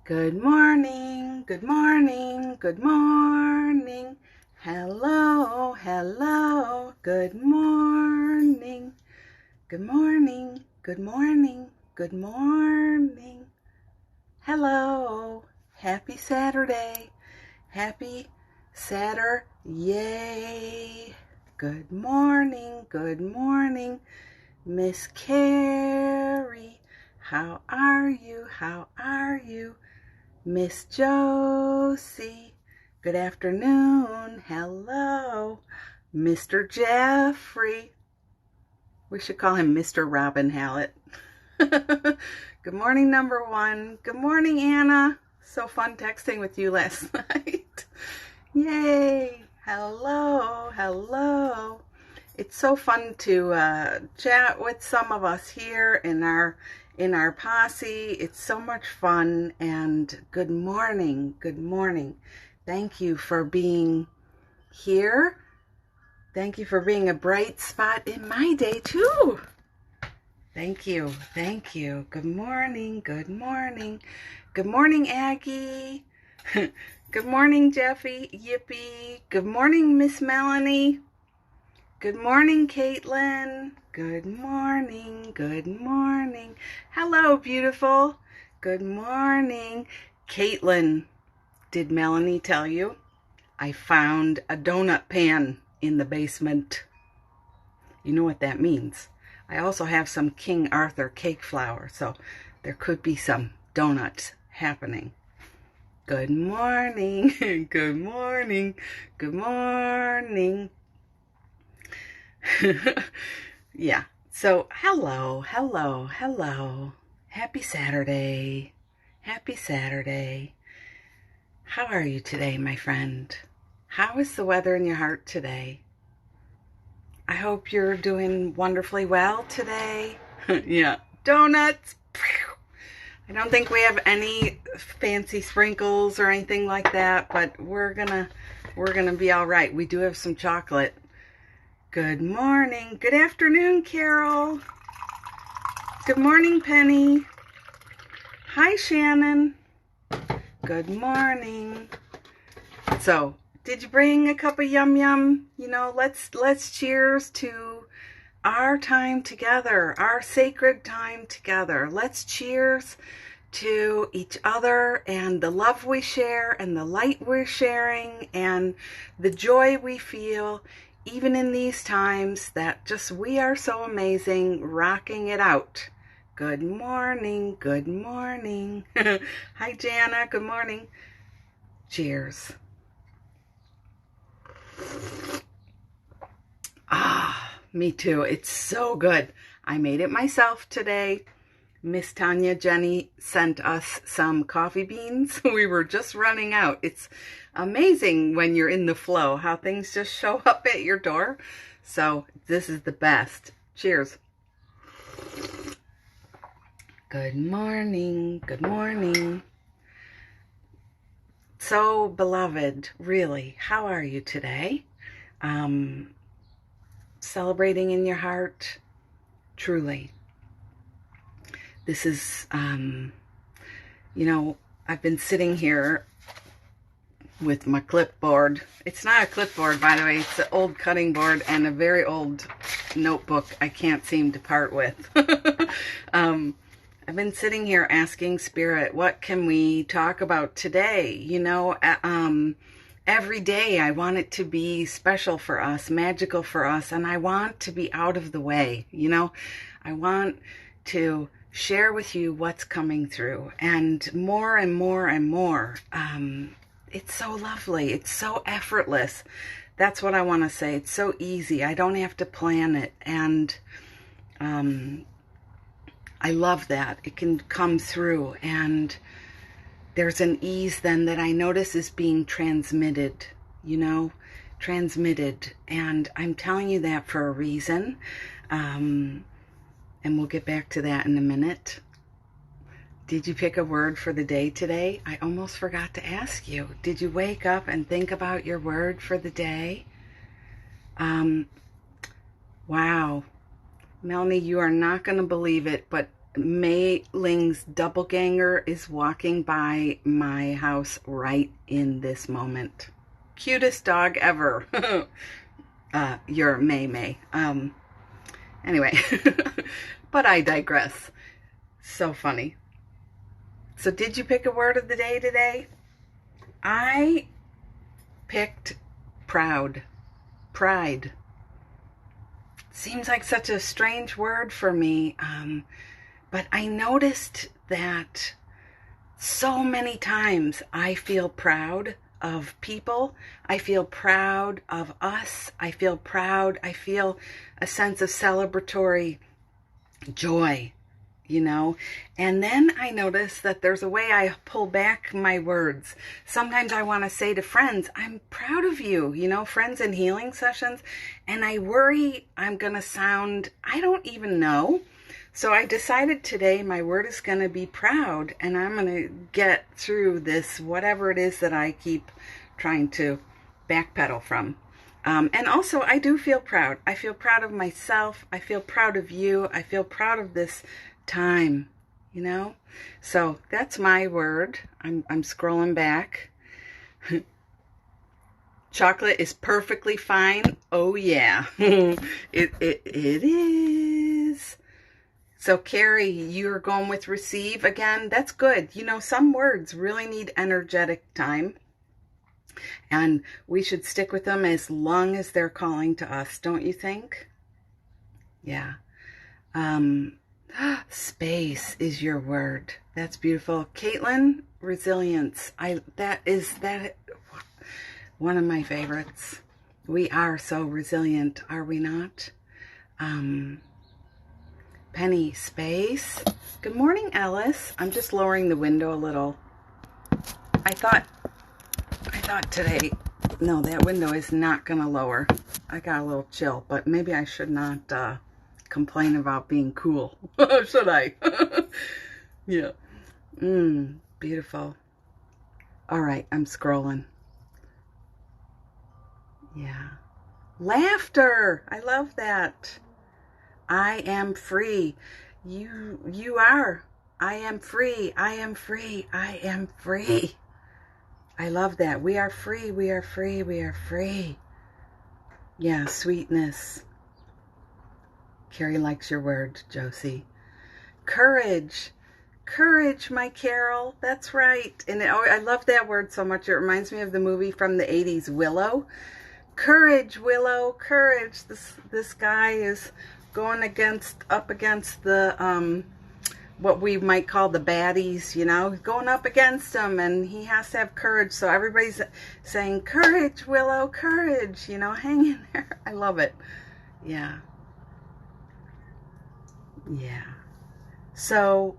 Good morning, good morning, good morning. Hello, hello, good morning. Good morning, good morning, good morning. Hello, happy Saturday, happy Saturday. Good morning, Miss Carrie. How are you? How are you? Miss Josie, good afternoon. Hello, Mr. Jeffrey. We should call him Mr. Robin Hallett. Good morning, number one. Good morning, Anna. So fun texting with you last night. Yay. Hello, hello. It's so fun to chat with some of us here in our posse. It's so much fun. And good morning, good morning. Thank you for being here. Thank you for being a bright spot in my day too. Thank you, thank you. Good morning, good morning. Good morning, Aggie. Good morning, Jeffy. Yippee. Good morning, Miss Melanie. Good morning, Caitlin. Good morning, good morning. Hello, beautiful. Good morning. Caitlin, did Melanie tell you? I found a donut pan in the basement. You know what that means. I also have some King Arthur cake flour, so there could be some donuts happening. Good morning, good morning, good morning. Yeah, so hello, hello, hello. Happy Saturday. Happy Saturday. How are you today, my friend? How is the weather in your heart today? I hope you're doing wonderfully well today. Yeah, donuts. I don't think we have any fancy sprinkles or anything like that, but we're gonna be all right. We do have some chocolate. Good morning. Good afternoon, Carol. Good morning, Penny. Hi, Shannon. Good morning. So, did you bring a cup of yum yum? You know, let's cheers to our time together, our sacred time together. Let's cheers to each other and the love we share and the light we're sharing and the joy we feel even in these times that just we are so amazing, rocking it out. Good morning, good morning. Hi, Jana, good morning. Cheers. Ah, me too. It's so good. I made it myself today. Miss Tanya Jenny sent us some coffee beans. We were just running out. It's amazing when you're in the flow, how things just show up at your door. So this is the best. Cheers. Good morning. Good morning. So, beloved, really, how are you today? Celebrating in your heart? Truly. This is, you know, I've been sitting here with my clipboard. It's not a clipboard, by the way. It's an old cutting board and a very old notebook I can't seem to part with. I've been sitting here asking Spirit, what can we talk about today? You know, every day I want it to be special for us, magical for us, and I want to be out of the way, you know. I want to share with you what's coming through, and more and more and more. It's so lovely. It's so effortless. That's what I want to say. It's so easy. I don't have to plan it, and I love that. It can come through, and there's an ease then that I notice is being transmitted, you know, transmitted. And I'm telling you that for a reason. And we'll get back to that in a minute. Did you pick a word for the day today? I almost forgot to ask you. Did you wake up and think about your word for the day? Wow. Melanie, you are not going to believe it, but Mei Ling's doppelganger is walking by my house right in this moment. Cutest dog ever. You're Mei. Anyway, but I digress. So funny. So did you pick a word of the day today? I picked proud. Pride. Seems like such a strange word for me, but I noticed that so many times I feel proud of people. I feel proud of us. I feel proud. I feel a sense of celebratory joy, you know. And then I notice that there's a way I pull back my words. Sometimes I want to say to friends, I'm proud of you, you know, friends in healing sessions, and I worry I'm going to sound, I don't even know. So I decided today my word is going to be proud, and I'm going to get through this, whatever it is that I keep trying to backpedal from. And also, I do feel proud. I feel proud of myself. I feel proud of you. I feel proud of this time, you know? So that's my word. I'm scrolling back. Chocolate is perfectly fine. Oh, yeah. It is. So, Carrie, you're going with receive again. That's good. You know, some words really need energetic time. And we should stick with them as long as they're calling to us, don't you think? Yeah. Space is your word. That's beautiful. Caitlin, resilience. That is one of my favorites. We are so resilient, are we not? Penny, space. Good morning, Alice. I'm just lowering the window a little. I thought today, no, that window is not going to lower. I got a little chill, but maybe I should not complain about being cool. Should I? Yeah. Beautiful. All right, I'm scrolling. Yeah. Laughter. I love that. I am free. You are. I am free. I am free. I am free. I love that. We are free. We are free. We are free. Yeah, sweetness. Carrie likes your word, Josie. Courage. Courage, my Carol. That's right. And I love that word so much. It reminds me of the movie from the 80s, Willow. Courage, Willow. Courage. This guy is going up against the what we might call the baddies, you know, going up against them, and he has to have courage. So everybody's saying, courage, Willow, courage, you know, hang in there. I love it. Yeah. Yeah. So,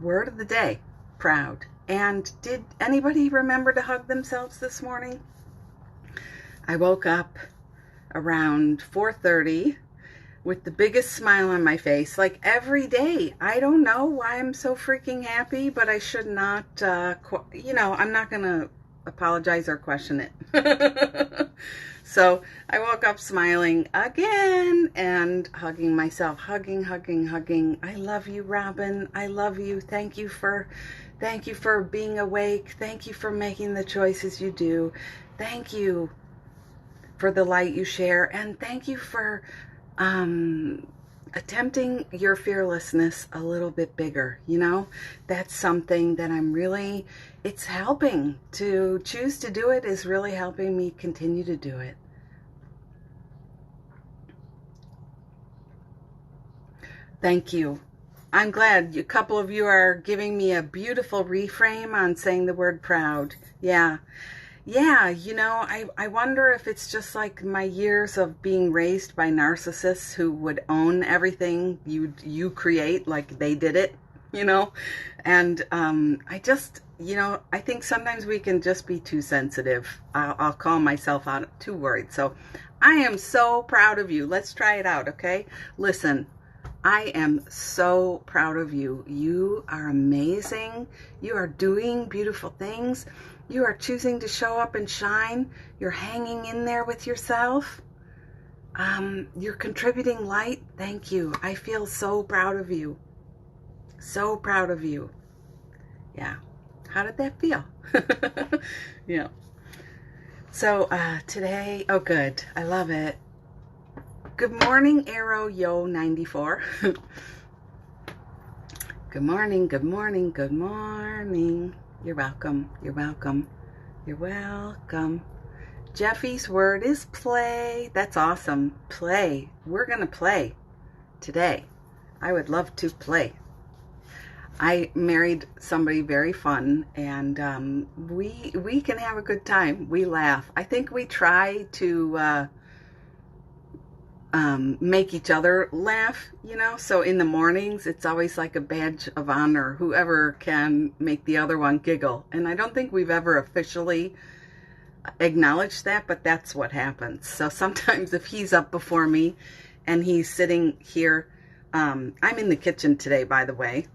word of the day, proud. And did anybody remember to hug themselves this morning? I woke up around 4:30 with the biggest smile on my face, like every day. I don't know why I'm so freaking happy, but I should not, you know, I'm not going to apologize or question it. So I woke up smiling again and hugging myself, hugging. I love you, Robin. I love you. Thank you for being awake. Thank you for making the choices you do. Thank you for the light you share, and thank you for attempting your fearlessness a little bit bigger. You know, that's something that it's helping. To choose to do it is really helping me continue to do it. Thank you. I'm glad a couple of you are giving me a beautiful reframe on saying the word proud. Yeah. Yeah, you know, I wonder if it's just like my years of being raised by narcissists who would own everything you create, like they did it, you know. And I just, you know, I think sometimes we can just be too sensitive. I'll call myself out, too worried. So I am so proud of you. Let's try it out, okay? Listen, I am so proud of you. You are amazing. You are doing beautiful things. You are choosing to show up and shine. You're hanging in there with yourself. You're contributing light. Thank you. I feel so proud of you. So proud of you. Yeah. How did that feel? Yeah. So today, oh good, I love it. Good morning, Arrow Yo 94. Good morning, good morning, good morning. You're welcome, you're welcome, you're welcome. Jeffy's word is play. That's awesome. Play. We're gonna play today. I would love to play. I married somebody very fun, and we can have a good time. We laugh. I think we try to make each other laugh, you know. So in the mornings, it's always like a badge of honor, whoever can make the other one giggle. And I don't think we've ever officially acknowledged that, but that's what happens. So sometimes if he's up before me and he's sitting here, I'm in the kitchen today, by the way.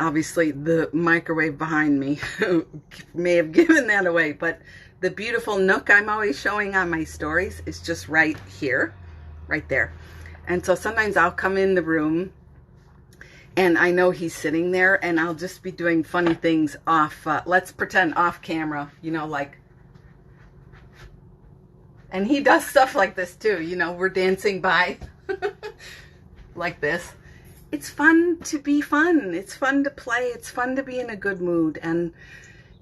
Obviously, the microwave behind me may have given that away, but the beautiful nook I'm always showing on my stories is just right here, right there. And so sometimes I'll come in the room and I know he's sitting there, and I'll just be doing funny things off, let's pretend off camera, you know, like, and he does stuff like this too, you know, we're dancing by like this. It's fun to be fun. It's fun to play. It's fun to be in a good mood. And,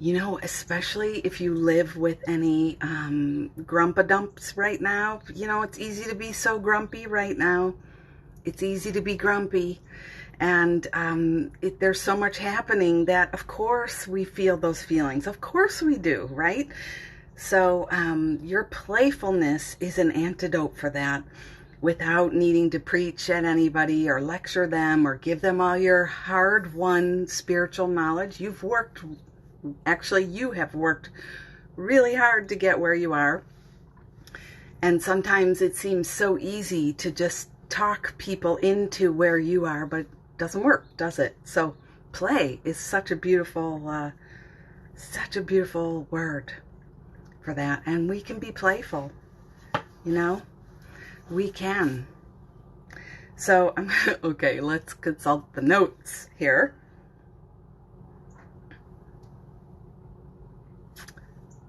you know, especially if you live with any grumpa-dumps right now, you know, it's easy to be so grumpy right now. It's easy to be grumpy. And there's so much happening that, of course, we feel those feelings. Of course we do, right? So your playfulness is an antidote for that, without needing to preach at anybody or lecture them or give them all your hard-won spiritual knowledge. You have worked really hard to get where you are. And sometimes it seems so easy to just talk people into where you are, but it doesn't work, does it? So play is such a beautiful word for that. And we can be playful, you know? We can. So, okay, let's consult the notes here.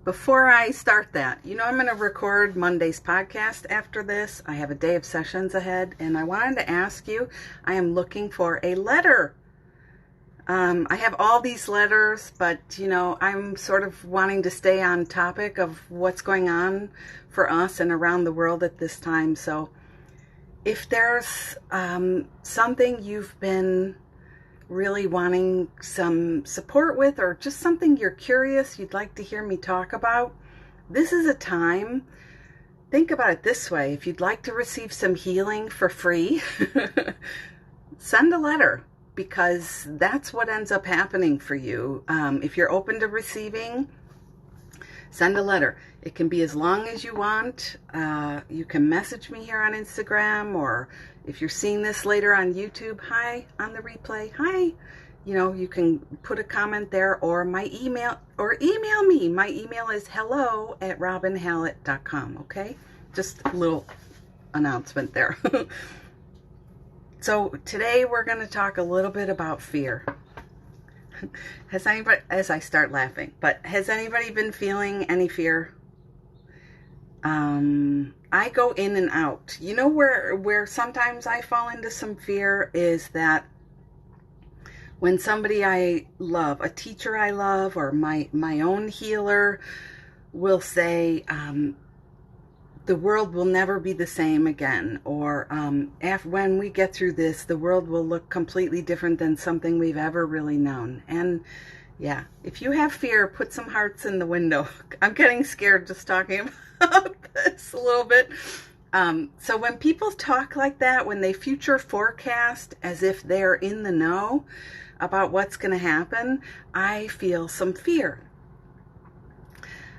Before I start that, you know, I'm going to record Monday's podcast after this. I have a day of sessions ahead, and I wanted to ask you, I am looking for a letter. I have all these letters, but, you know, I'm sort of wanting to stay on topic of what's going on for us and around the world at this time. So if there's something you've been really wanting some support with, or just something you're curious you'd like to hear me talk about, this is a time. Think about it this way. If you'd like to receive some healing for free, send a letter, because that's what ends up happening for you. If you're open to receiving, send a letter. It can be as long as you want. You can message me here on Instagram, or if you're seeing this later on YouTube, hi, on the replay, hi. You know, you can put a comment there, or my email, or email me. My email is hello@robinhallett.com, okay? Just a little announcement there. So today we're going to talk a little bit about fear. Has anybody, as I start laughing, but has anybody been feeling any fear? I go in and out. You know where sometimes I fall into some fear is that when somebody I love, a teacher I love, or my own healer will say, the world will never be the same again, or when we get through this, the world will look completely different than something we've ever really known. And yeah, if you have fear, put some hearts in the window. I'm getting scared just talking about this a little bit. So when people talk like that, when they future forecast as if they're in the know about what's going to happen, I feel some fear.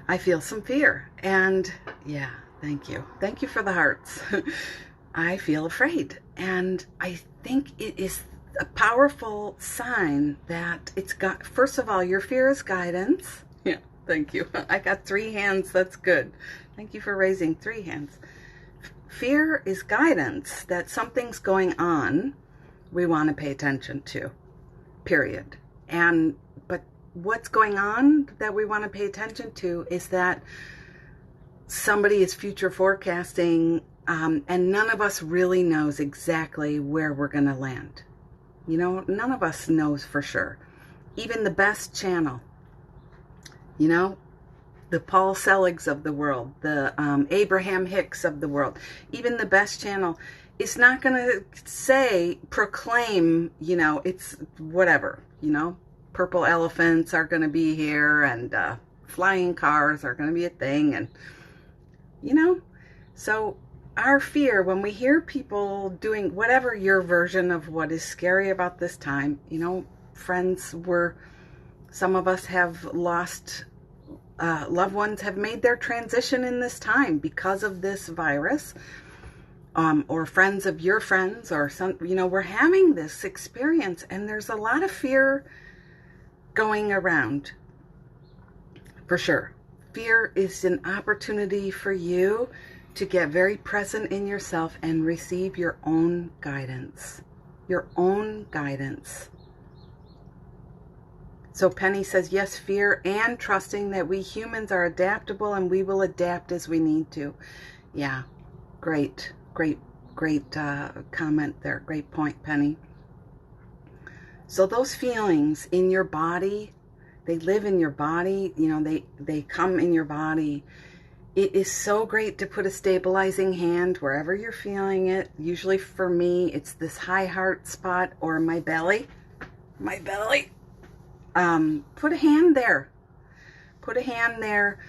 I feel some fear. And yeah, thank you. Thank you for the hearts. I feel afraid. And I think it is a powerful sign that it's got, first of all, your fear is guidance. Yeah, thank you. I got 3 hands. That's good. Thank you for raising 3 hands. Fear is guidance that something's going on we want to pay attention to. period. But what's going on that we want to pay attention to is that somebody is future forecasting, and none of us really knows exactly where we're going to land. You know, none of us knows for sure. Even the best channel, you know, the Paul Seligs of the world, the Abraham Hicks of the world, even the best channel is not going to proclaim, you know, it's whatever, you know, purple elephants are going to be here, and flying cars are going to be a thing, and, you know, so our fear, when we hear people doing whatever your version of what is scary about this time, you know, friends, some of us have lost loved ones, have made their transition in this time because of this virus, or friends of your friends, or some, you know, we're having this experience, and there's a lot of fear going around, for sure. Fear is an opportunity for you to get very present in yourself and receive your own guidance. Your own guidance. So Penny says, yes, fear and trusting that we humans are adaptable and we will adapt as we need to. Yeah, great comment there. Great point, Penny. So those feelings in your body, they live in your body, you know, they come in your body. It is so great to put a stabilizing hand wherever you're feeling it. Usually for me, it's this high heart spot or my belly. My belly. Put a hand there. Put a hand there.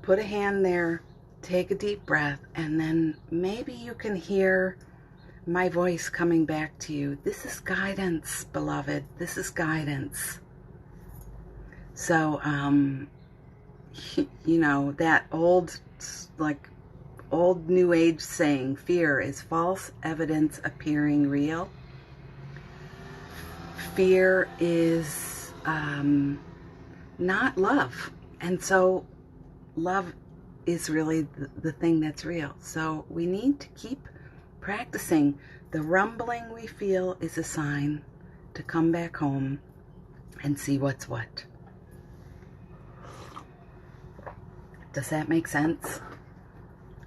Put a hand there. Take a deep breath, and then maybe you can hear my voice coming back to you. This is guidance, beloved. This is guidance. So, you know, that old New Age saying, fear is false evidence appearing real. Fear is not love. And so love is really the thing that's real. So we need to keep practicing. The rumbling we feel is a sign to come back home and see what's what. Does that make sense?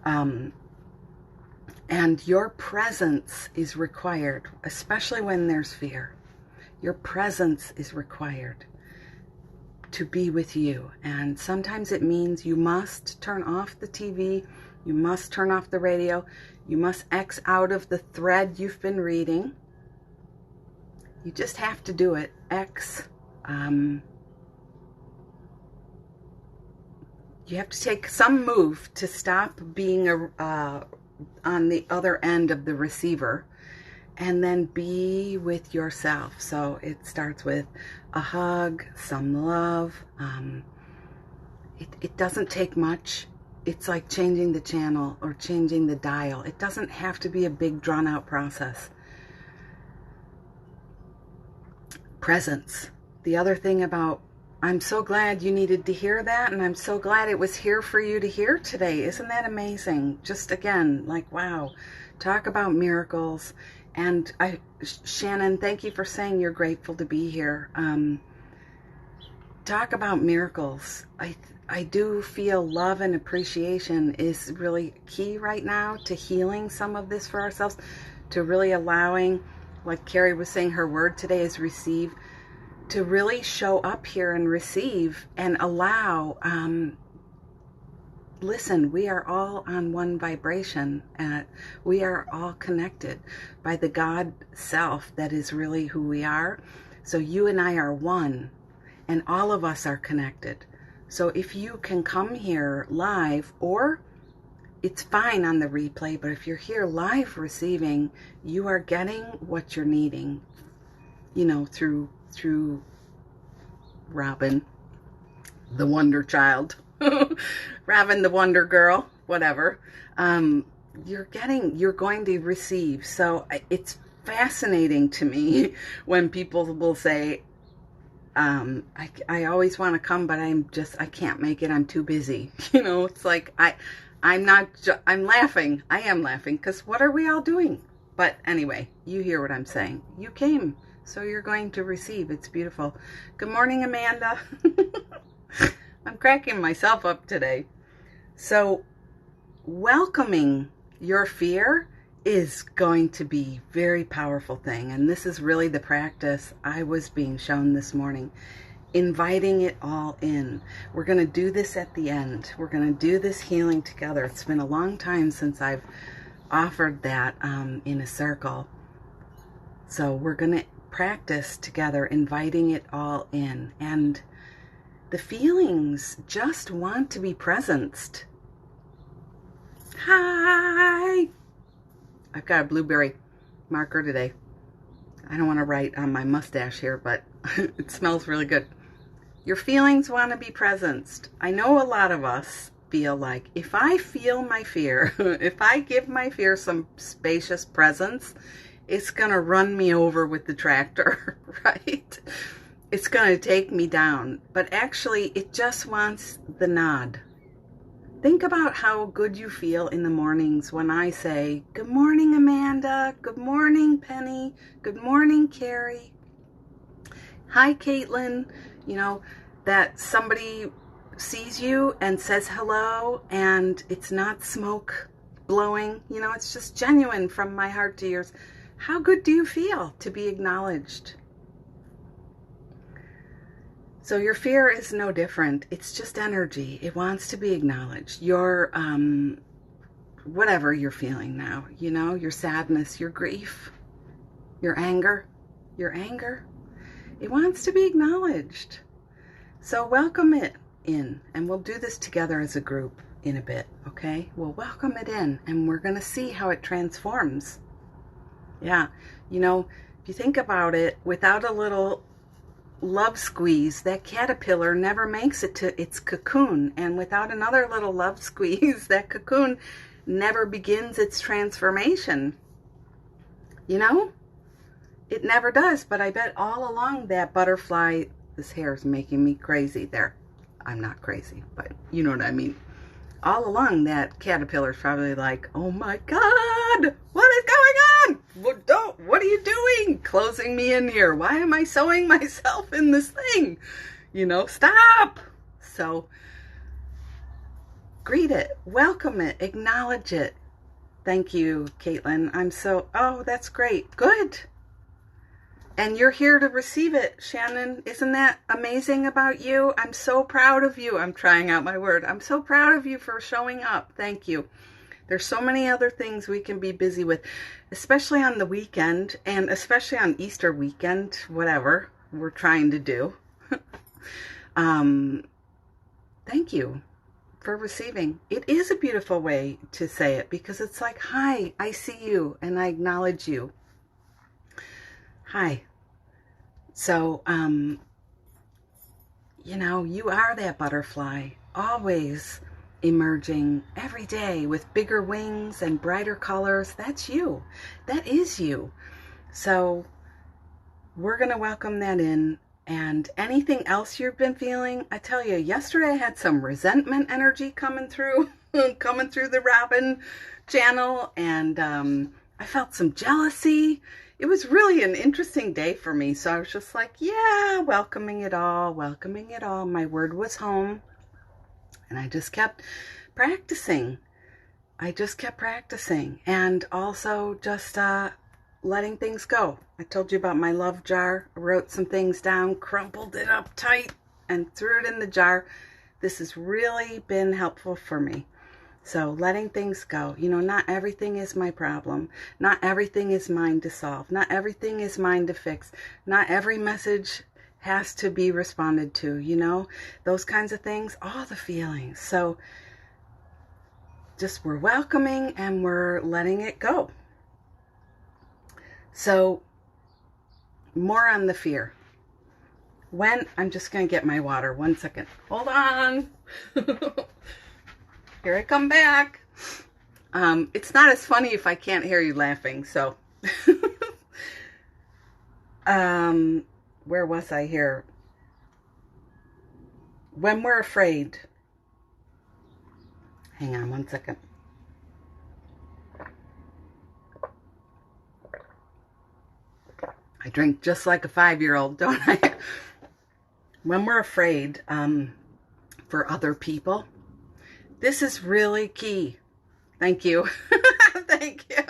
And your presence is required, especially when there's fear. Your presence is required to be with you. And sometimes it means you must turn off the TV, you must turn off the radio, you must X out of the thread you've been reading. You just have to do it. X. You have to take some move to stop being on the other end of the receiver, and then be with yourself. So it starts with a hug, some love. It doesn't take much. It's like changing the channel or changing the dial. It doesn't have to be a big drawn out process. Presence. The other thing about, I'm so glad you needed to hear that, and I'm so glad it was here for you to hear today. Isn't that amazing? Just again, like, wow. Talk about miracles. And Shannon, thank you for saying you're grateful to be here. Talk about miracles. I do feel love and appreciation is really key right now to healing some of this for ourselves, to really allowing, like Carrie was saying, her word today is receive, to really show up here and receive and allow. Listen, we are all on one vibration. We are all connected by the God self that is really who we are. So you and I are one, and all of us are connected. So if you can come here live, or it's fine on the replay, but if you're here live receiving, you are getting what you're needing, you know, through Robin, the Wonder Child. Robin the Wonder Girl, whatever. You're going to receive. So it's fascinating to me when people will say, I always want to come, but I can't make it. I'm too busy. You know, it's like, I'm laughing. I am laughing because what are we all doing? But anyway, you hear what I'm saying. You came So you're going to receive. It's beautiful. Good morning, Amanda. I'm cracking myself up today. So welcoming your fear is going to be a very powerful thing. And this is really the practice I was being shown this morning. Inviting it all in. We're going to do this at the end. We're going to do this healing together. It's been a long time since I've offered that in a circle. So we're going to practice together, inviting it all in. And the feelings just want to be presenced. Hi! I've got a blueberry marker today. I don't want to write on my mustache here, but it smells really good. Your feelings want to be presenced. I know a lot of us feel like if I feel my fear, if I give my fear some spacious presence, it's going to run me over with the tractor, right? It's going to take me down. But actually, it just wants the nod. Think about how good you feel in the mornings when I say, good morning, Amanda. Good morning, Penny. Good morning, Carrie. Hi, Caitlin. You know, that somebody sees you and says hello and it's not smoke blowing. You know, it's just genuine from my heart to yours. How good do you feel to be acknowledged? So your fear is no different. It's just energy. It wants to be acknowledged. Your, whatever you're feeling now, you know, your sadness, your grief, your anger, it wants to be acknowledged. So welcome it in, and we'll do this together as a group in a bit, okay? We'll welcome it in, and we're going to see how it transforms. Yeah, you know, if you think about it, without a little love squeeze, that caterpillar never makes it to its cocoon, and without another little love squeeze, that cocoon never begins its transformation. You know? It never does, but I bet all along that butterfly, this hair is making me crazy there. I'm not crazy, but you know what I mean. All along that caterpillar's probably like, oh my God, what is going on? What are you doing? Closing me in here. Why am I sewing myself in this thing? You know, stop. So greet it, welcome it, acknowledge it. Thank you, Caitlin. Oh, that's great. Good. And you're here to receive it, Shannon. Isn't that amazing about you? I'm so proud of you. I'm trying out my word. I'm so proud of you for showing up. Thank you. There's so many other things we can be busy with, especially on the weekend and especially on Easter weekend, whatever we're trying to do. Thank you for receiving. It is a beautiful way to say it because it's like, hi, I see you and I acknowledge you. Hi. So, you know, you are that butterfly, always emerging every day with bigger wings and brighter colors. That's you. That is you. So we're going to welcome that in. And anything else you've been feeling, I tell you, yesterday I had some resentment energy coming through, coming through the Robin channel. And I felt some jealousy. It was really an interesting day for me. So I was just like, yeah, welcoming it all, welcoming it all. My word was home. And I just kept practicing. And also just letting things go. I told you about my love jar. I wrote some things down, crumpled it up tight, and threw it in the jar. This has really been helpful for me. So letting things go. You know, not everything is my problem. Not everything is mine to solve. Not everything is mine to fix. Not every message has to be responded to, you know, those kinds of things, all the feelings. So just we're welcoming and we're letting it go. So more on the fear. I'm just going to get my water. 1 second. Hold on. Here I come back. It's not as funny if I can't hear you laughing. So, where was I here? When we're afraid. Hang on 1 second. I drink just like a 5-year-old, don't I? When we're afraid for other people, this is really key. Thank you. Thank you.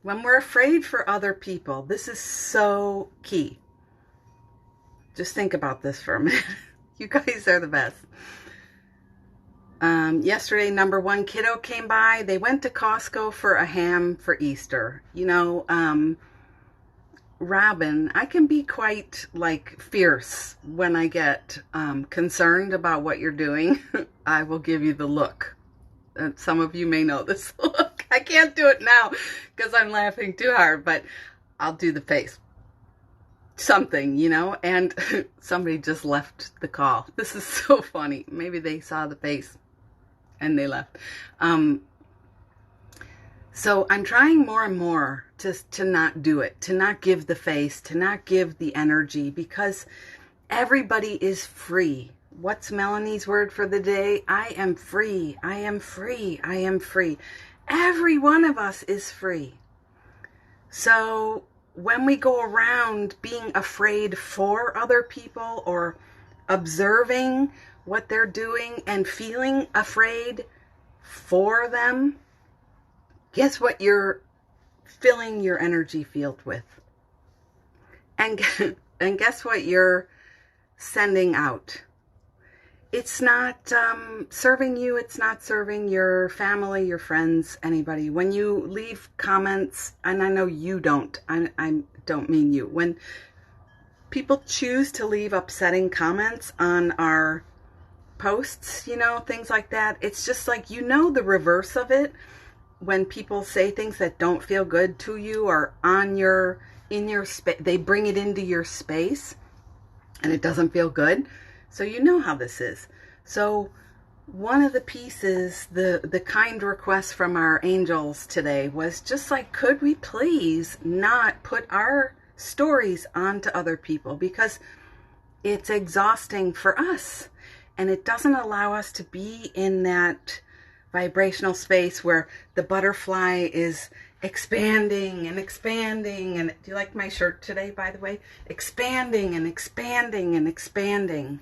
When we're afraid for other people, this is so key. Just think about this for a minute. You guys are the best. Yesterday, number one kiddo came by. They went to Costco for a ham for Easter. You know, Robin, I can be quite like fierce when I get concerned about what you're doing. I will give you the look. Some of you may know this look. I can't do it now because I'm laughing too hard, but I'll do the face. Something, you know, and somebody just left the call. This is so funny. Maybe they saw the face and they left. So I'm trying more and more to not do it, to not give the face, to not give the energy, because everybody is free. What's Melanie's word for the day? I am free. I am free. I am free. Every one of us is free. So when we go around being afraid for other people or observing what they're doing and feeling afraid for them, guess what you're filling your energy field with? And guess what you're sending out? It's not serving you. It's not serving your family, your friends, anybody. When you leave comments, and I know you don't, I don't mean you. When people choose to leave upsetting comments on our posts, you know, things like that, it's just like, you know, the reverse of it. When people say things that don't feel good to you or in your space, they bring it into your space and it doesn't feel good. So you know how this is. So one of the pieces, the kind request from our angels today was just like, could we please not put our stories onto other people, because it's exhausting for us and it doesn't allow us to be in that vibrational space where the butterfly is expanding and expanding. And do you like my shirt today, by the way? Expanding and expanding and expanding.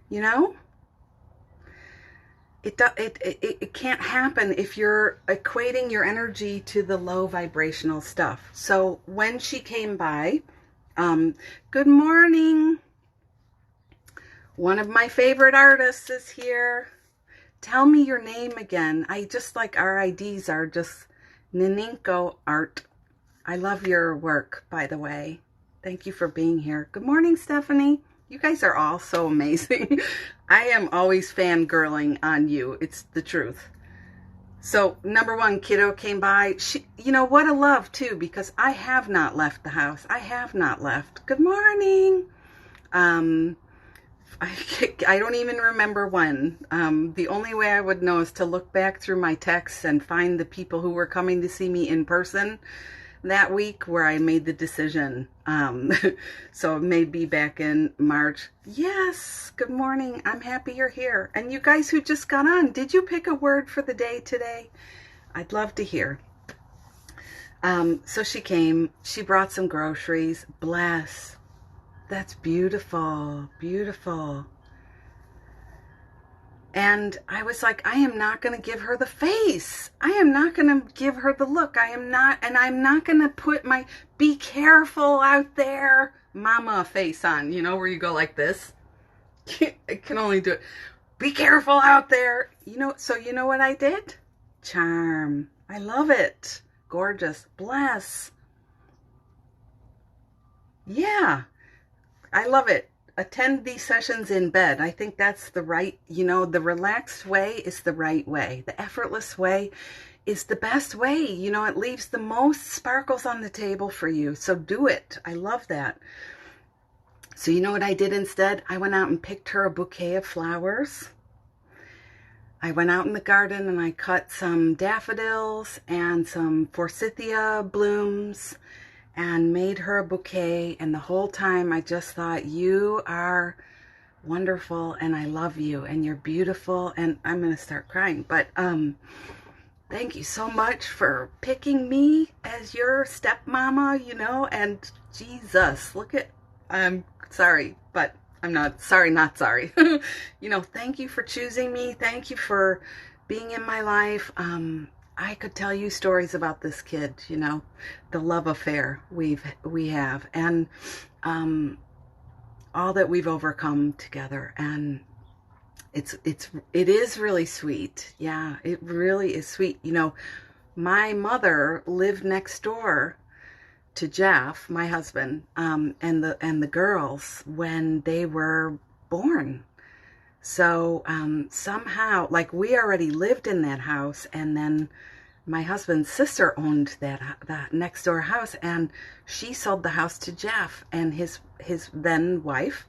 You know, it can't happen if you're equating your energy to the low vibrational stuff. So when she came by, good morning. One of my favorite artists is here. Tell me your name again. I just like our IDs are just Nininko Art. I love your work, by the way. Thank you for being here. Good morning, Stephanie. You guys are all so amazing. I am always fangirling on you. It's the truth. So, number one kiddo came by. She, you know, what a love, too, because I have not left the house. I have not left. Good morning. I don't even remember when. The only way I would know is to look back through my texts and find the people who were coming to see me in person that week where I made the decision. So maybe back in March. Yes, good morning. I'm happy you're here. And you guys who just got on, did you pick a word for the day today? I'd love to hear. So she came. She brought some groceries. Bless. That's beautiful. Beautiful. And I was like, I am not going to give her the face. I am not going to give her the look. I am not, and I'm not going to put my be careful out there mama face on, you know, where you go like this. I can only do it. Be careful out there. You know, so you know what I did? Charm. I love it. Gorgeous. Bless. Yeah. I love it. Attend these sessions in bed. I think that's the right, you know, the relaxed way is the right way. The effortless way is the best way. You know, it leaves the most sparkles on the table for you. So do it. I love that. So you know what I did instead? I went out and picked her a bouquet of flowers. I went out in the garden and I cut some daffodils and some forsythia blooms and made her a bouquet. And the whole time I just thought, you are wonderful and I love you and you're beautiful. And I'm going to start crying. But thank you so much for picking me as your stepmama, and Jesus, I'm sorry, but I'm not sorry, not sorry. Thank you for choosing me. Thank you for being in my life. I could tell you stories about this kid, the love affair we have, and all that we've overcome together. And it is really sweet. Yeah, it really is sweet. My mother lived next door to Jeff, my husband, and the girls when they were born. So somehow, like, we already lived in that house, and then my husband's sister owned that next door house, and she sold the house to Jeff and his then wife,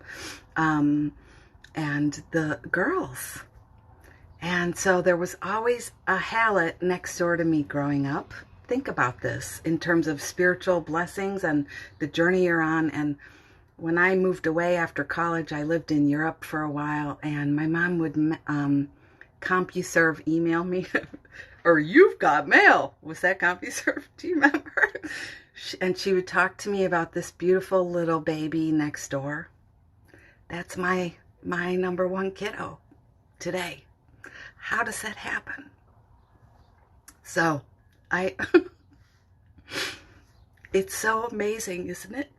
and the girls. And so there was always a Hallett next door to me growing up. Think about this in terms of spiritual blessings and the journey you're on. And when I moved away after college, I lived in Europe for a while, and my mom would CompuServe email me, or "You've got mail." Was that CompuServe? Do you remember? And she would talk to me about this beautiful little baby next door. That's my number one kiddo today. How does that happen? So it's so amazing, isn't it?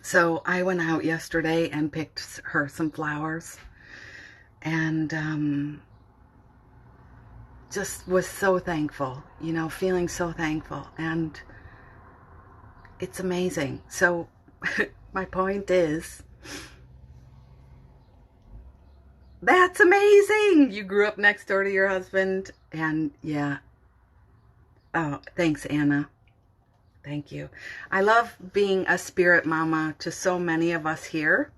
So I went out yesterday and picked her some flowers, and just was so thankful, feeling so thankful. And it's amazing. So my point is, that's amazing. You grew up next door to your husband, and yeah. Oh, thanks, Anna. Thank you. I love being a spirit mama to so many of us here.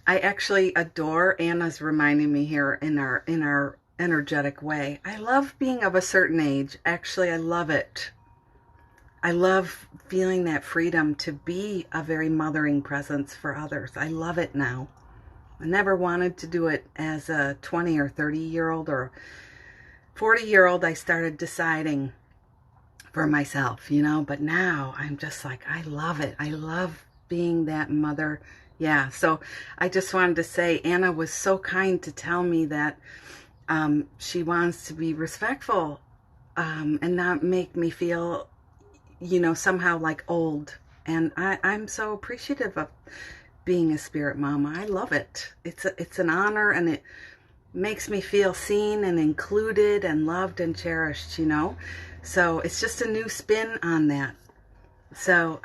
I actually adore Anna's reminding me here in our energetic way. I love being of a certain age. Actually, I love it. I love feeling that freedom to be a very mothering presence for others. I love it now. I never wanted to do it as a 20 or 30-year-old or 40-year-old. I started deciding for myself, but now I'm just like, I love it. I love being that mother. Yeah, so I just wanted to say, Anna was so kind to tell me that she wants to be respectful and not make me feel, somehow like old. And I'm so appreciative of being a spirit mama. I love it. It's an honor, and it makes me feel seen and included and loved and cherished, So it's just a new spin on that. So,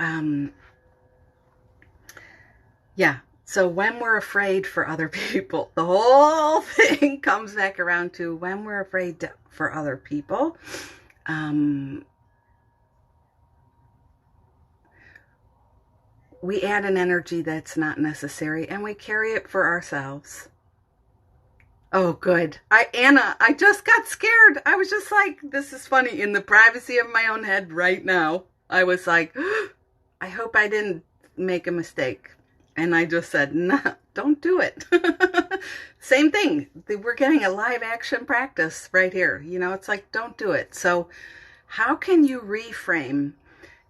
yeah. So when we're afraid for other people, the whole thing comes back around to when we're afraid for other people. We add an energy that's not necessary, and we carry it for ourselves. Oh, good. Anna, I just got scared. I was just like, this is funny. In the privacy of my own head right now, I was like, I hope I didn't make a mistake. And I just said, no, don't do it. Same thing. We're getting a live action practice right here. It's like, don't do it. So how can you reframe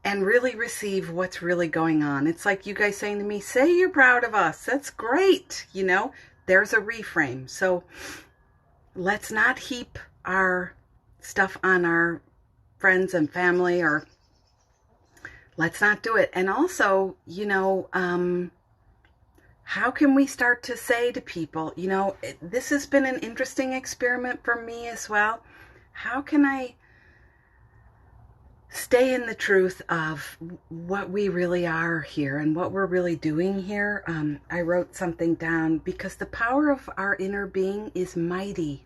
and really receive what's really going on? It's like you guys saying to me, say you're proud of us. That's great. There's a reframe. So let's not heap our stuff on our friends and family, or let's not do it. And also, how can we start to say to people, this has been an interesting experiment for me as well. How can I stay in the truth of what we really are here and what we're really doing here? I wrote something down, because the power of our inner being is mighty.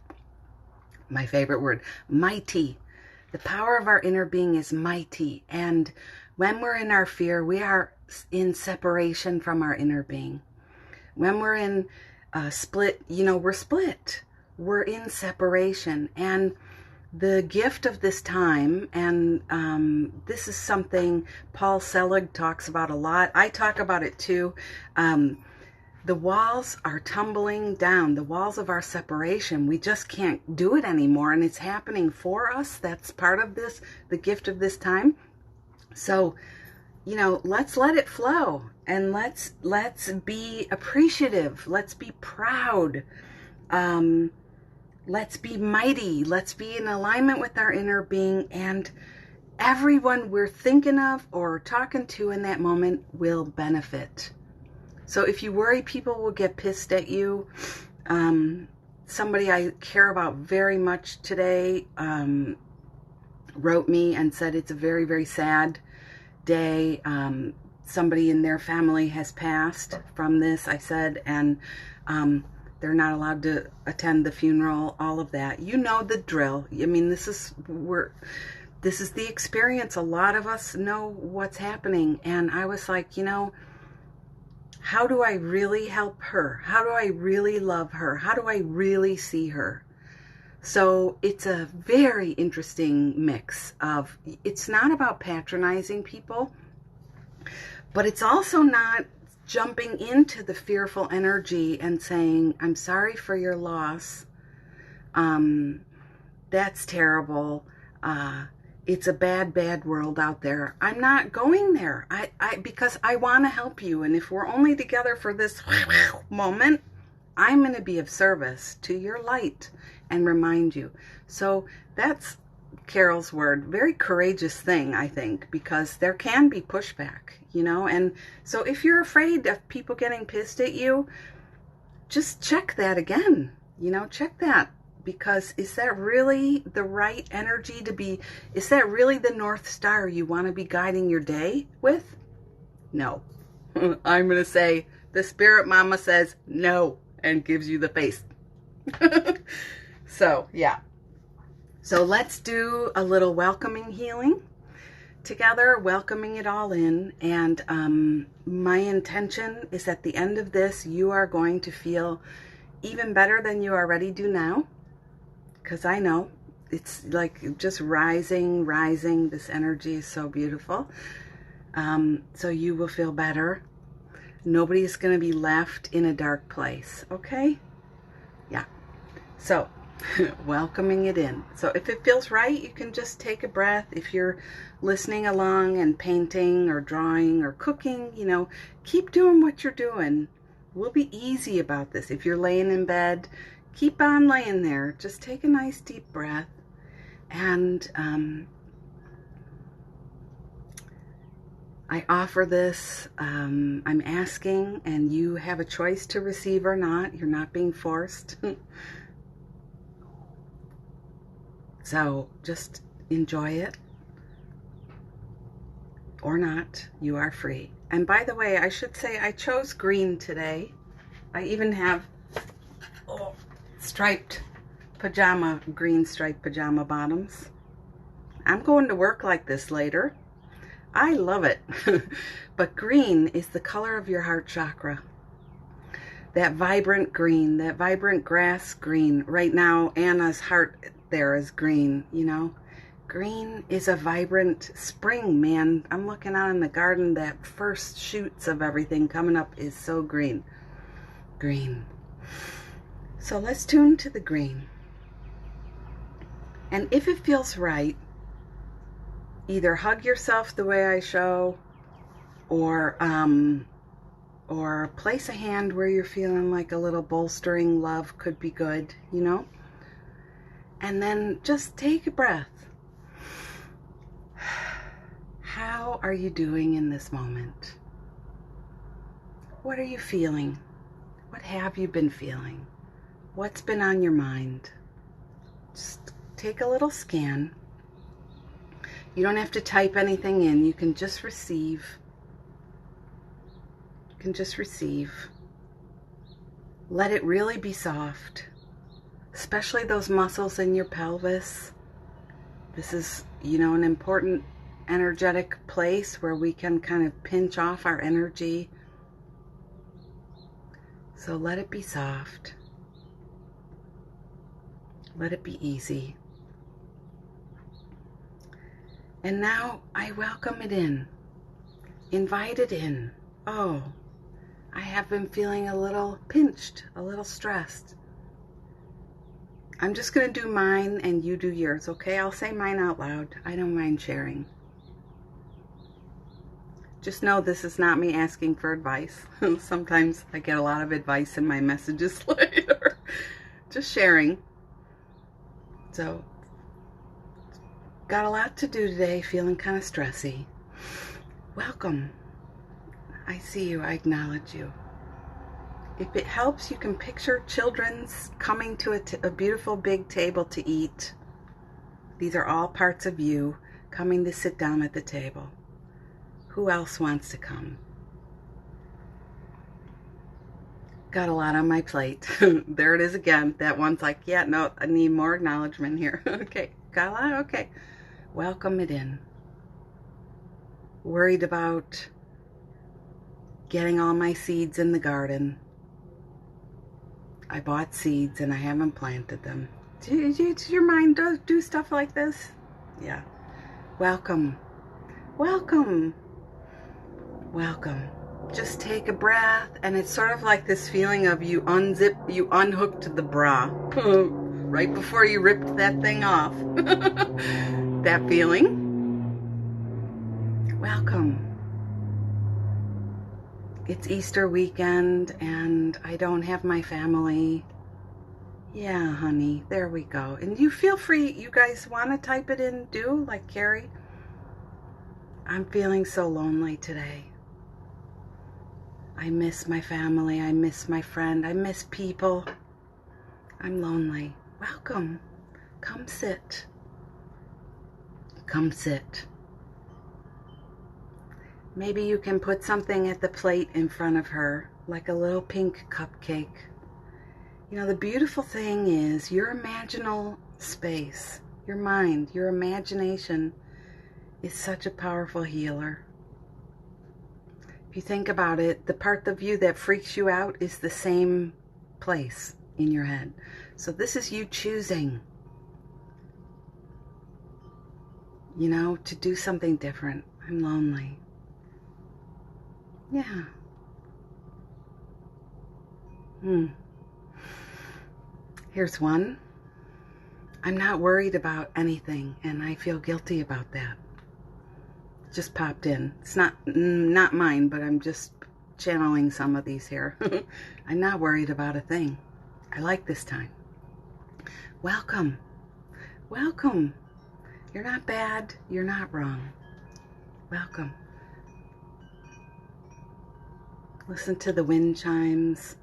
My favorite word, mighty. The power of our inner being is mighty. And when we're in our fear, we are in separation from our inner being. When we're in split, we're split. We're in separation. And the gift of this time, and this is something Paul Selig talks about a lot. I talk about it too. the walls are tumbling down, the walls of our separation. We just can't do it anymore, and it's happening for us. That's part of this, the gift of this time. So, you know, let's let it flow, and let's be appreciative. Let's be proud. Let's be mighty. Let's be in alignment with our inner being, and everyone we're thinking of or talking to in that moment will benefit. So if you worry people will get pissed at you, somebody I care about very much today wrote me and said it's a very, very sad day. Somebody in their family has passed from this, I said, and they're not allowed to attend the funeral, all of that. You know the drill. I mean, this is the experience. A lot of us know what's happening. And I was like, you know, how do I really help her? How do I really love her? How do I really see her? So it's a very interesting mix of, it's not about patronizing people, but it's also not jumping into the fearful energy and saying, I'm sorry for your loss. That's terrible. It's a bad, bad world out there. I'm not going there. Because I want to help you. And if we're only together for this moment, I'm going to be of service to your light and remind you. So that's Carol's word. Very courageous thing, I think, because there can be pushback, you know. And so if you're afraid of people getting pissed at you, just check that again, you know, check that. Because is that really the right energy to be, is that really the North Star you want to be guiding your day with? No. I'm going to say, the Spirit Mama says no, and gives you the face. So, yeah. So let's do a little welcoming healing together, welcoming it all in. And my intention is at the end of this, you are going to feel even better than you already do now. Because I know it's like just rising. This energy is so beautiful. So you will feel better. Nobody is going to be left in a dark place. Okay? Yeah. So welcoming it in. So if it feels right, you can just take a breath. If you're listening along and painting or drawing or cooking, you know, keep doing what you're doing. We'll be easy about this. If you're laying in bed, keep on laying there. Just take a nice deep breath. And I offer this. I'm asking, and you have a choice to receive or not. You're not being forced. So just enjoy it. Or not. You are free. And by the way, I should say I chose green today. I even have striped pajama, green striped pajama bottoms. I'm going to work like this later. I love it. But green is the color of your heart chakra. That vibrant green, that vibrant grass green. Right now, Anna's heart there is green, you know. Green is a vibrant spring, man. I'm looking out in the garden, that first shoots of everything coming up is so green. Green. So let's tune to the green. And if it feels right, either hug yourself the way I show, or place a hand where you're feeling like a little bolstering love could be good, you know? And then just take a breath. How are you doing in this moment? What are you feeling? What have you been feeling? What's been on your mind? Just take a little scan. You don't have to type anything in. You can just receive. You can just receive. Let it really be soft, especially those muscles in your pelvis. This is, you know, an important energetic place where we can kind of pinch off our energy. So let it be soft. Let it be easy. And now I welcome it in. Invite it in. Oh, I have been feeling a little pinched, a little stressed. I'm just going to do mine and you do yours, okay? I'll say mine out loud. I don't mind sharing. Just know this is not me asking for advice. Sometimes I get a lot of advice in my messages later. Just sharing. So, got a lot to do today, feeling kind of stressy. Welcome. I see you, I acknowledge you. If it helps, you can picture children's coming to a beautiful big table to eat. These are all parts of you coming to sit down at the table. Who else wants to come? Got a lot on my plate. There it is again. That one's like, yeah, no, I need more acknowledgement here. Okay, got a lot? Okay. Welcome it in. Worried about getting all my seeds in the garden. I bought seeds and I haven't planted them. Does your mind do stuff like this? Yeah. Welcome. Welcome. Welcome. Just take a breath, and it's sort of like this feeling of you unhooked the bra right before you ripped that thing off. That feeling. Welcome. It's Easter weekend and I don't have my family. Yeah, honey, there we go. And you feel free, you guys want to type it in, do, like Carrie. I'm feeling so lonely today. I miss my family, I miss my friend, I miss people. I'm lonely. Welcome. Come sit. Come sit. Maybe you can put something at the plate in front of her, like a little pink cupcake. You know, the beautiful thing is your imaginal space, your mind, your imagination is such a powerful healer. If you think about it, the part of you that freaks you out is the same place in your head. So this is you choosing, you know, to do something different. I'm lonely. Yeah. Here's one. I'm not worried about anything, and I feel guilty about that. Just popped in. It's not mine, but I'm just channeling some of these here. I'm not worried about a thing. I like this time. Welcome. Welcome. You're not bad. You're not wrong. Welcome. Listen to the wind chimes.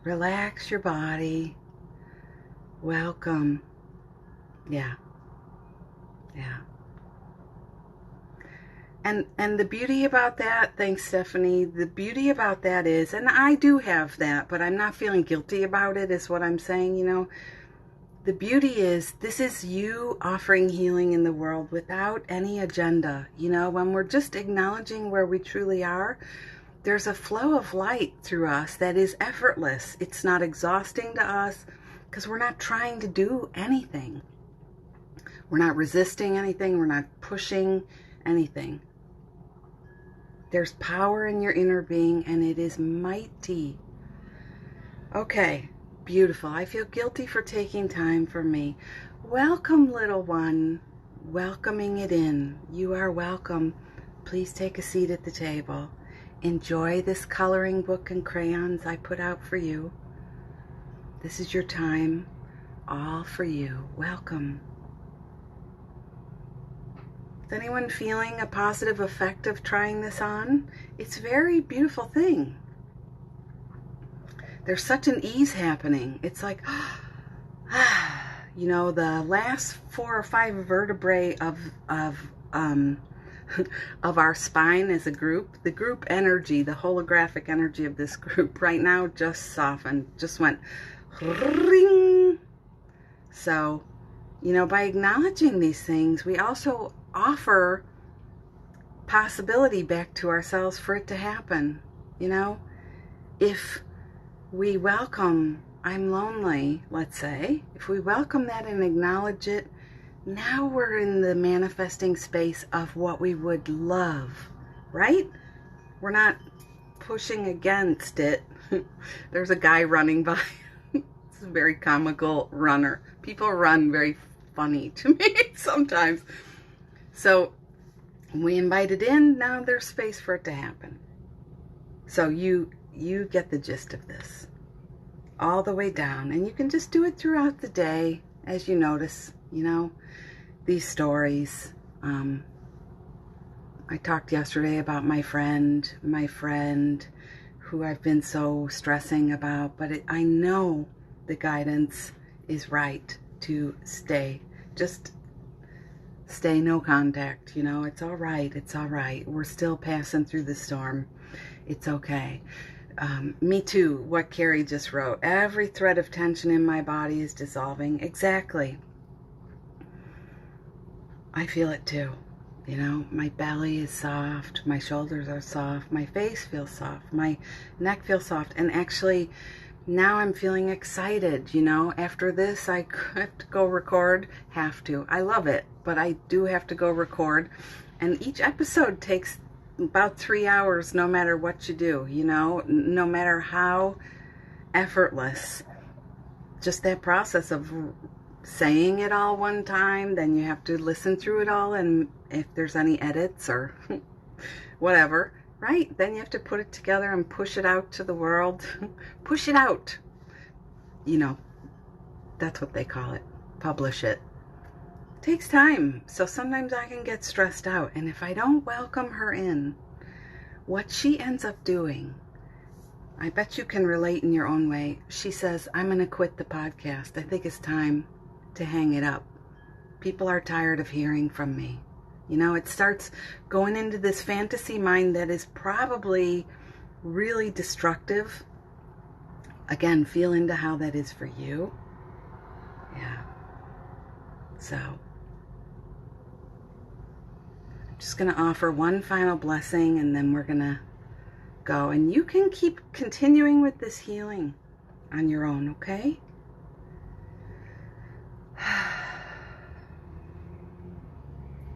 Relax your body. Welcome. Yeah. Yeah. And the beauty about that, thanks Stephanie, the beauty about that is, and I do have that, but I'm not feeling guilty about it is what I'm saying, you know. The beauty is, this is you offering healing in the world without any agenda. You know, when we're just acknowledging where we truly are, there's a flow of light through us that is effortless. It's not exhausting to us because we're not trying to do anything. We're not resisting anything. We're not pushing anything. There's power in your inner being and it is mighty. Okay. Beautiful. I feel guilty for taking time for me. Welcome, little one. Welcoming it in. You are welcome. Please take a seat at the table. Enjoy this coloring book and crayons I put out for you. This is your time. All for you. Welcome. Is anyone feeling a positive effect of trying this on? It's a very beautiful thing. There's such an ease happening. It's like, you know, the last 4 or 5 vertebrae of our spine as a group, the group energy, the holographic energy of this group right now just softened, just went ring. So, you know, by acknowledging these things, we also offer possibility back to ourselves for it to happen. You know, if we welcome, I'm lonely, let's say, if we welcome that and acknowledge it, now we're in the manifesting space of what we would love right? We're not pushing against it. There's a guy running by. It's a very comical runner. People run very funny to me sometimes. So we invite it in. Now there's space for it to happen. So you get the gist of this all the way down, and you can just do it throughout the day as you notice, these stories. I talked yesterday about my friend who I've been so stressing about, but I know the guidance is right to stay. Just stay no contact, it's all right. It's all right. We're still passing through the storm. It's okay. Me too, what Carrie just wrote. Every thread of tension in my body is dissolving. Exactly. I feel it too. My belly is soft, my shoulders are soft, my face feels soft, my neck feels soft, and actually now I'm feeling excited, after this I have to go record, I love it, but I do have to go record, and each episode takes about 3 hours no matter what you do, no matter how effortless, just that process of saying it all one time, then you have to listen through it all, and if there's any edits or whatever, right, then you have to put it together and push it out to the world. Push it out, that's what they call it. Publish it. Takes time, so sometimes I can get stressed out, and if I don't welcome her in, what she ends up doing, I bet you can relate in your own way. She says, I'm going to quit the podcast. I think it's time to hang it up. People are tired of hearing from me. It starts going into this fantasy mind that is probably really destructive. Again, feel into how that is for you. Yeah. So, I'm just going to offer one final blessing, and then we're going to go. And you can keep continuing with this healing on your own, okay?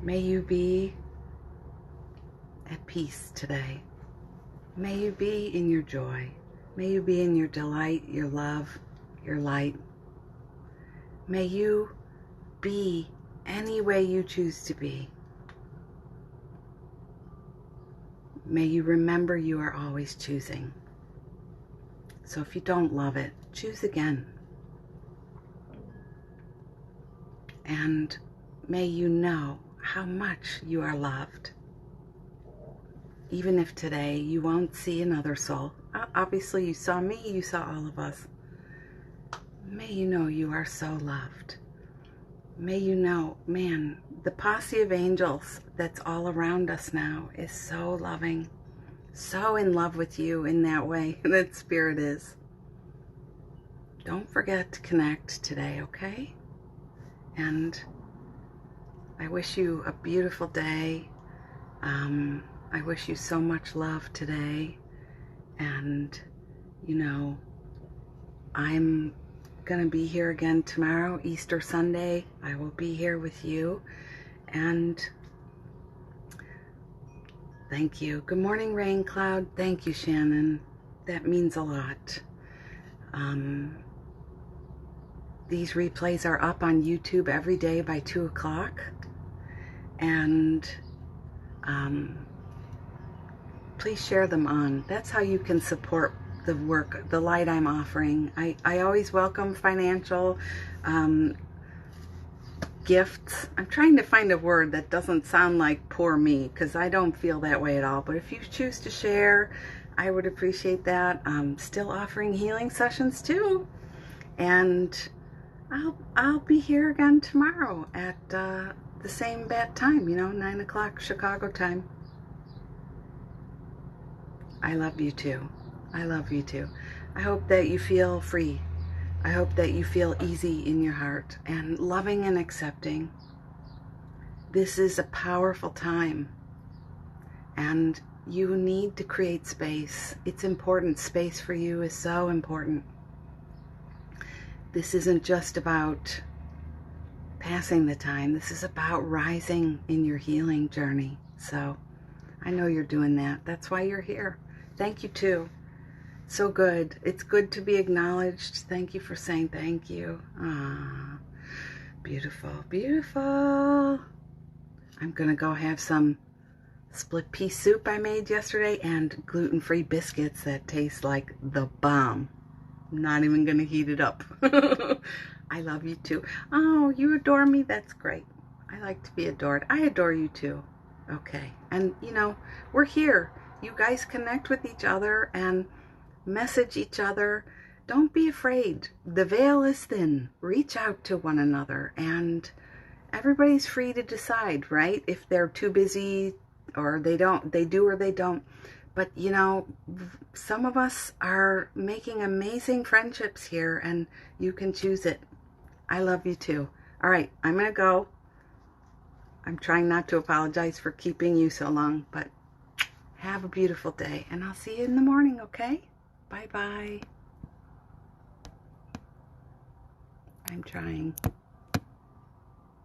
May you be at peace today. May you be in your joy. May you be in your delight, your love, your light. May you be any way you choose to be. May you remember you are always choosing. So if you don't love it, choose again. And may you know how much you are loved. Even if today you won't see another soul. Obviously you saw me, you saw all of us. May you know you are so loved. May you know, man, the posse of angels that's all around us now is so loving, so in love with you in that way that Spirit is. Don't forget to connect today, okay? And I wish you a beautiful day. I wish you so much love today. And, I'm going to be here again tomorrow, Easter Sunday. I will be here with you. And thank you. Good morning, Rain Cloud. Thank you, Shannon. That means a lot. These replays are up on YouTube every day by 2 o'clock. And please share them on. That's how you can support the work, the light I'm offering. I always welcome financial gifts. I'm trying to find a word that doesn't sound like poor me, because I don't feel that way at all. But if you choose to share, I would appreciate that. Still offering healing sessions too. And I'll be here again tomorrow at the same bad time, 9 o'clock Chicago time. I love you too. I love you too. I hope that you feel free. I hope that you feel easy in your heart and loving and accepting. This is a powerful time, and you need to create space. It's important. Space for you is so important. This isn't just about passing the time. This is about rising in your healing journey. So I know you're doing that. That's why you're here. Thank you too. So good. It's good to be acknowledged. Thank you for saying thank you. Ah, beautiful, beautiful. I'm gonna go have some split pea soup I made yesterday and gluten-free biscuits that taste like the bomb. I'm not even gonna heat it up. I love you too. Oh, you adore me? That's great. I like to be adored. I adore you too. Okay. And you know, we're here. You guys connect with each other and message each other. Don't be afraid. The veil is thin. Reach out to one another, and everybody's free to decide, right? If they're too busy or they do or they don't. But you know, some of us are making amazing friendships here, and you can choose it. I love you too. All right, I'm gonna go. I'm trying not to apologize for keeping you so long, but have a beautiful day, and I'll see you in the morning, okay? Bye-bye. I'm trying.